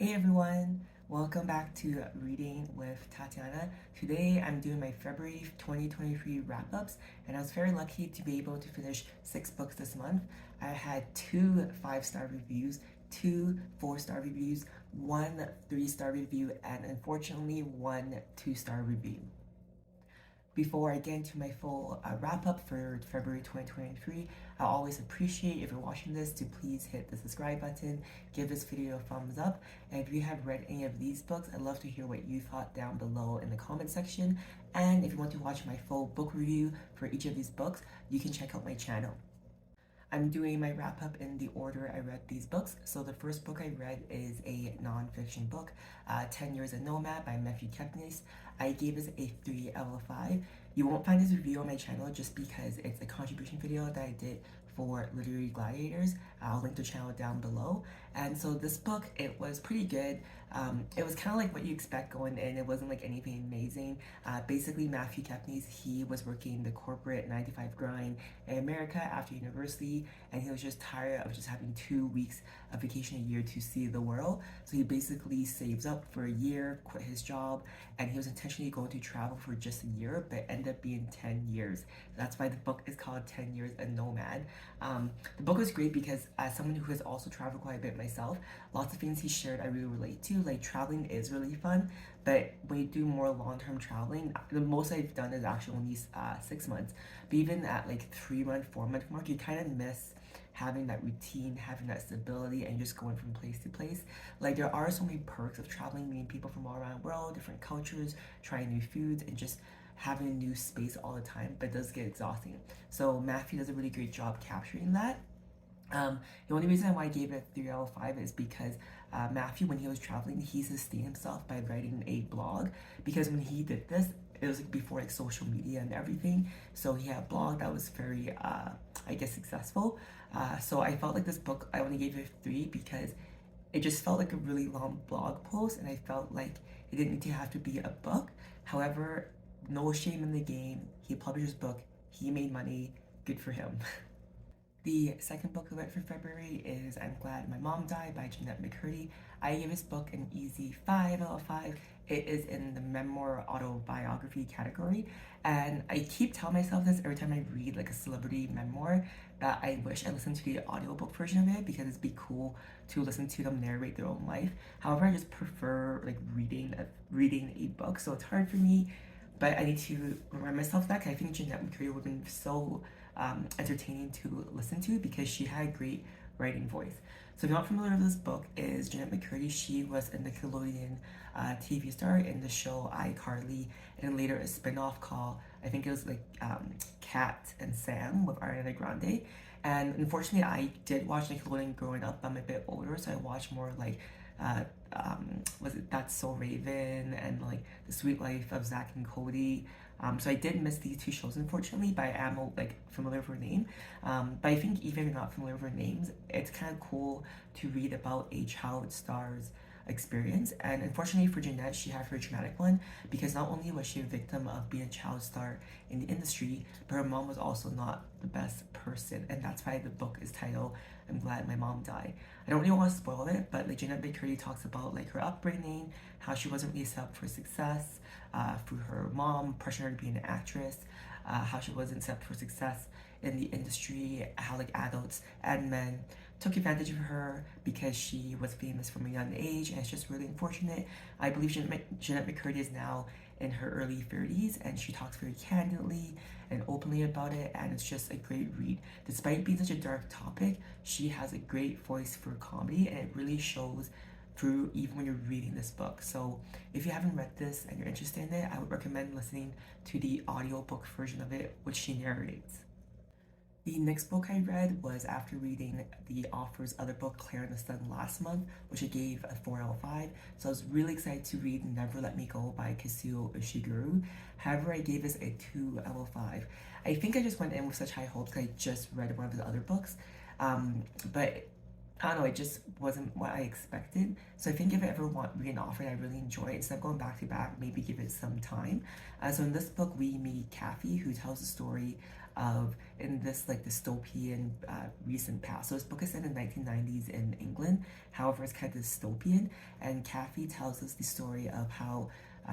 Hey everyone, welcome back to Reading with Tatiana. Today I'm doing my February 2023 wrap-ups and I was very lucky to be able to finish 6 books this month. I had 2 5-star reviews, 2 4-star reviews, 1 3-star review, and unfortunately 1 2-star review. Before I get into my full wrap up for February 2023, I always appreciate if you're watching this to please hit the subscribe button, give this video a thumbs up, and if you have read any of these books, I'd love to hear what you thought down below in the comment section. And if you want to watch my full book review for each of these books, you can check out my channel. I'm doing my wrap up in the order I read these books. So the first book I read is a non-fiction book, 10 Years a Nomad by Matthew Kepnes. I gave this a 3 out of 5. You won't find this review on my channel just because it's a contribution video that I did for Literary Gladiators. I'll link the channel down below. And so this book, it was pretty good. It was kind of like what you expect going in. It wasn't like anything amazing. Basically, Matthew Kepnes, he was working the corporate 9 to 5 grind in America after university, and he was just tired of just having 2 weeks of vacation a year to see the world. So he basically saves up for a year, quit his job, and he was intentionally going to travel for just a year, but ended up being 10 years. That's why the book is called 10 Years a Nomad. The book was great because as someone who has also traveled quite a bit myself, lots of things he shared I really relate to. Like, traveling is really fun, but when you do more long-term traveling, the most I've done is actually only 6 months. But even at like 3 month, 4 month mark, you kind of miss having that routine, having that stability, and just going from place to place. Like, there are so many perks of traveling, meeting people from all around the world, different cultures, trying new foods, and just having a new space all the time, but it does get exhausting. So Matthew does a really great job capturing that. The only reason why I gave it a 3 out of 5 is because Matthew, when he was traveling, he sustained himself by writing a blog. Because when he did this, it was like before like social media and everything. So he had a blog that was very, I guess, successful. So I felt like this book, I only gave it a 3 because it just felt like a really long blog post, and I felt like it didn't need to have to be a book. However, no shame in the game. He published his book, he made money, good for him. The second book I read for February is I'm Glad My Mom Died by Jeanette McCurdy. I gave this book an easy 5 out of 5. It is in the memoir autobiography category, and I keep telling myself this every time I read like a celebrity memoir, that I wish I listened to the audiobook version of it because it'd be cool to listen to them narrate their own life. However, I just prefer like reading a book, so it's hard for me, but I need to remind myself that, because I think Jeanette McCurdy would have been so entertaining to listen to because she had a great writing voice. So if you're not familiar with this book, is Jeanette McCurdy. She was a Nickelodeon TV star in the show iCarly, and then later a spin-off called, I think it was like Cat and Sam with Ariana Grande. And unfortunately, I did watch Nickelodeon growing up. I'm a bit older, so I watched more like uh, was it That's So Raven and like The Sweet Life of Zach and Cody. So I did miss these 2 shows, unfortunately, but I am like familiar with her name. But I think even if you're not familiar with her names, it's kind of cool to read about a child star's experience. And unfortunately for Jeanette, she had her traumatic one, because not only was she a victim of being a child star in the industry, but her mom was also not the best person, and that's why the book is titled I'm Glad My Mom Died. I don't really want to spoil it, but like Jeanette McCurdy talks about like her upbringing, how she wasn't really set up for success through her mom pressuring her to be an actress, how she wasn't set up for success in the industry, how like adults and men took advantage of her because she was famous from a young age, and it's just really unfortunate. I believe Jeanette McCurdy is now in her early 30s, and she talks very candidly and openly about it, and it's just a great read. Despite being such a dark topic, she has a great voice for comedy, and it really shows through even when you're reading this book. So if you haven't read this and you're interested in it, I would recommend listening to the audiobook version of it, which she narrates. The next book I read was after reading the author's other book, Claire and the Sun, last month, which I gave a 4 out of 5. So I was really excited to read Never Let Me Go by Kazuo Ishiguro. However, I gave this a 2 out of 5. I think I just went in with such high hopes because I just read one of his other books. But I don't know, it just wasn't what I expected. So I think if I ever read an author I really enjoy, instead of going back to back, maybe give it some time. So in this book, we meet Kathy, who tells the story of in this like dystopian recent past. So this book is set in the 1990s in England. However, it's kind of dystopian, and Kathy tells us the story of how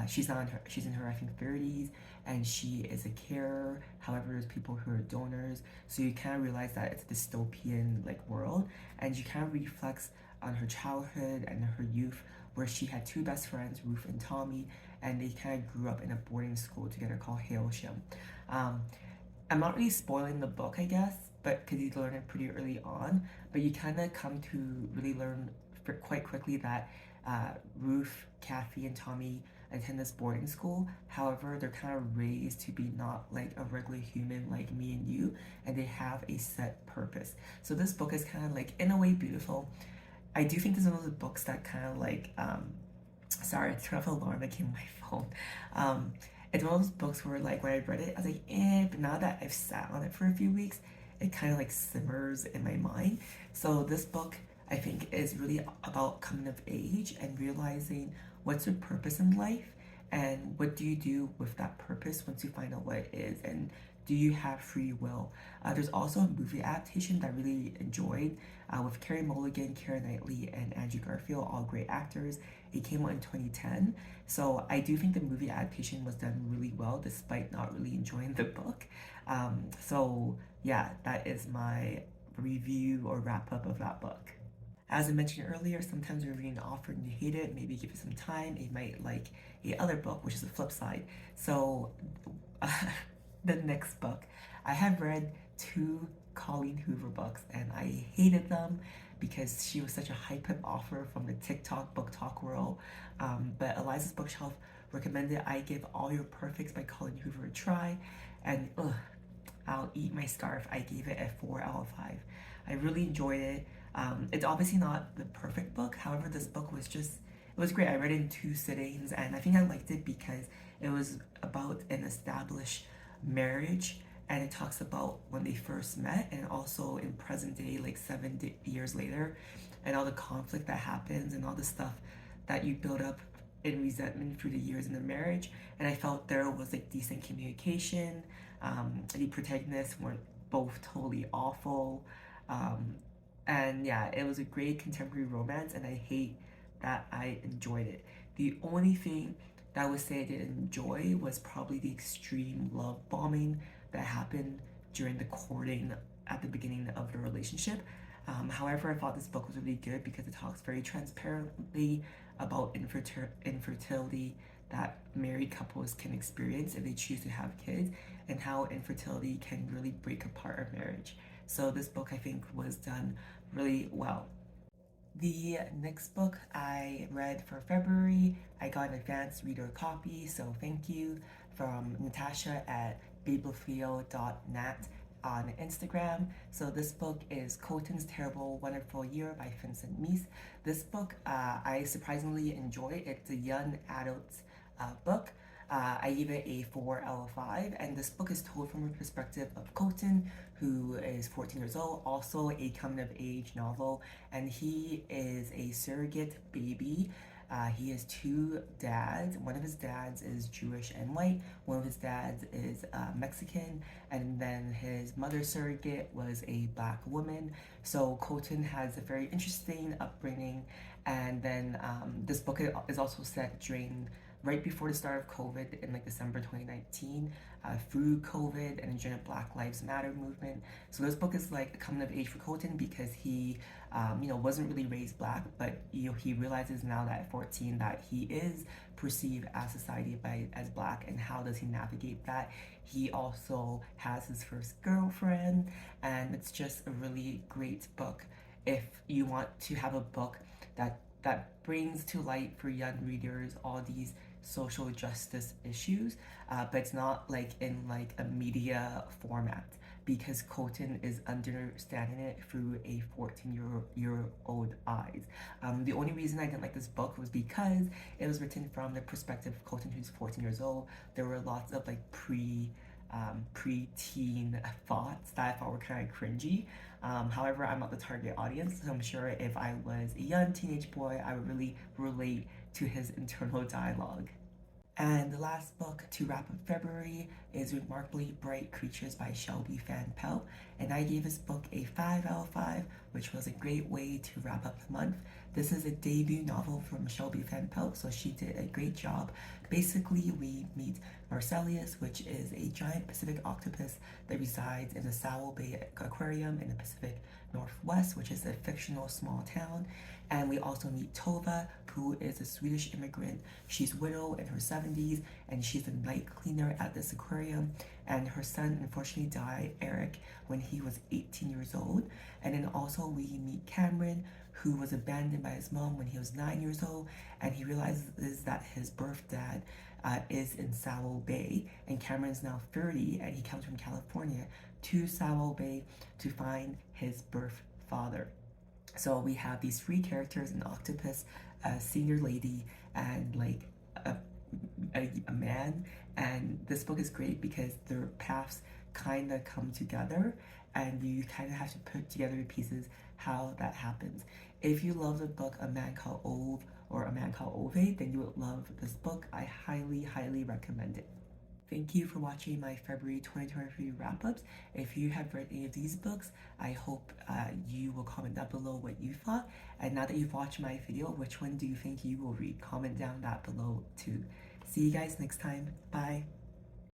she's in her I think 30s, and she is a carer. However, there's people who are donors, so you kind of realize that it's a dystopian like world, and she kind of reflects on her childhood and her youth, where she had two best friends, Ruth and Tommy, and they kind of grew up in a boarding school together called Hailsham. Um, I'm not really spoiling the book, I guess, but because you learn it pretty early on, but you kind of come to really learn quite quickly that Ruth, Kathy, and Tommy attend this boarding school. However, they're kind of raised to be not like a regular human like me and you, and they have a set purpose. So this book is kind of like in a way beautiful. I do think this is one of the books that kind of like sorry, I turned off the alarm that came on my phone. Um, it's one of those books where like when I read it, I was like, eh, but now that I've sat on it for a few weeks, it kind of like simmers in my mind. So this book, I think, is really about coming of age and realizing what's your purpose in life, and what do you do with that purpose once you find out what it is, and do you have free will? There's also a movie adaptation that I really enjoyed with Carey Mulligan, Keira Knightley, and Andrew Garfield, all great actors. It came out in 2010. So I do think the movie adaptation was done really well despite not really enjoying the book. So yeah, that is my review or wrap up of that book. As I mentioned earlier, sometimes when you're reading an author and you hate it, maybe give it some time, you might like a other book, which is the flip side. So the next book, I have read two Colleen Hoover books and I hated them because she was such a hype up author from the TikTok book talk world. But Eliza's Bookshelf recommended I give All Your Perfects by Colleen Hoover a try, and ugh, I'll eat my scarf. I gave it a 4 out of 5. I really enjoyed it. It's obviously not the perfect book. However, this book was just, it was great. I read it in 2 sittings, and I think I liked it because it was about an established marriage, and it talks about when they first met and also in present day, like 7 years later, and all the conflict that happens and all the stuff that you build up in resentment through the years in the marriage. And I felt there was like decent communication. The protagonists weren't both totally awful. Um, and yeah, it was a great contemporary romance, and I hate that I enjoyed it. The only thing that I would say I didn't enjoy was probably the extreme love bombing that happened during the courting at the beginning of the relationship. However, I thought this book was really good because it talks very transparently about infertility that married couples can experience if they choose to have kids, and how infertility can really break apart a marriage. So this book I think was done really well. The next book I read for February, I got an advanced reader copy, so thank you, from Natasha at bibliophile.nat on Instagram. So this book is Colton's Terrible Wonderful Year by Vincent Meese. This book I surprisingly enjoy. It's a young adult book. I give it a 4 out of 5, and this book is told from the perspective of Colton, who is 14 years old, also a coming of age novel, and he is a surrogate baby. He has two dads. One of his dads is Jewish and white, one of his dads is Mexican, and then his mother surrogate was a black woman. So Colton has a very interesting upbringing, and then this book is also set during right before the start of COVID in like December 2019, through COVID and during the Black Lives Matter movement. So this book is like a coming of age for Colton because he, wasn't really raised black, but he realizes now that at 14 that he is perceived as society as black, and how does he navigate that? He also has his first girlfriend, and it's just a really great book if you want to have a book that brings to light for young readers all these social justice issues, but it's not like in like a media format, because Colton is understanding it through a 14-year-old eyes. The only reason I didn't like this book was because it was written from the perspective of Colton, who's 14 years old. There were lots of like pre-teen thoughts that I thought were kind of cringy. However, I'm not the target audience, so I'm sure if I was a young teenage boy, I would really relate to his internal dialogue. And the last book to wrap up February is Remarkably Bright Creatures by Shelby Fan Pell. And I gave this book a 5 out of 5, which was a great way to wrap up the month. This is a debut novel from Shelby Fan Pell, so she did a great job. Basically, we meet Marcellus, which is a giant Pacific octopus that resides in the Sowell Bay Aquarium in the Pacific Northwest, which is a fictional small town. And we also meet Tova, who is a Swedish immigrant. She's widowed in her 70s, and she's a night cleaner at this aquarium. And her son unfortunately died, Eric, when he was 18 years old. And then also we meet Cameron, who was abandoned by his mom when he was 9 years old, and he realizes that his birth dad is in Sowell Bay, and Cameron's now 30, and he comes from California to Sowell Bay to find his birth father. So we have these three characters: an octopus, a senior lady, and like a, a man. And this book is great because their paths kind of come together, and you kind of have to put together the pieces how that happens. If you love the book A Man Called Ove or A Man Called Ove, then you would love this book. I highly recommend it. Thank you for watching my February 2023 wrap-ups. If you have read any of these books, I hope you will comment down below what you thought. And now that you've watched my video, which one do you think you will read? Comment down that below too. See you guys next time. Bye.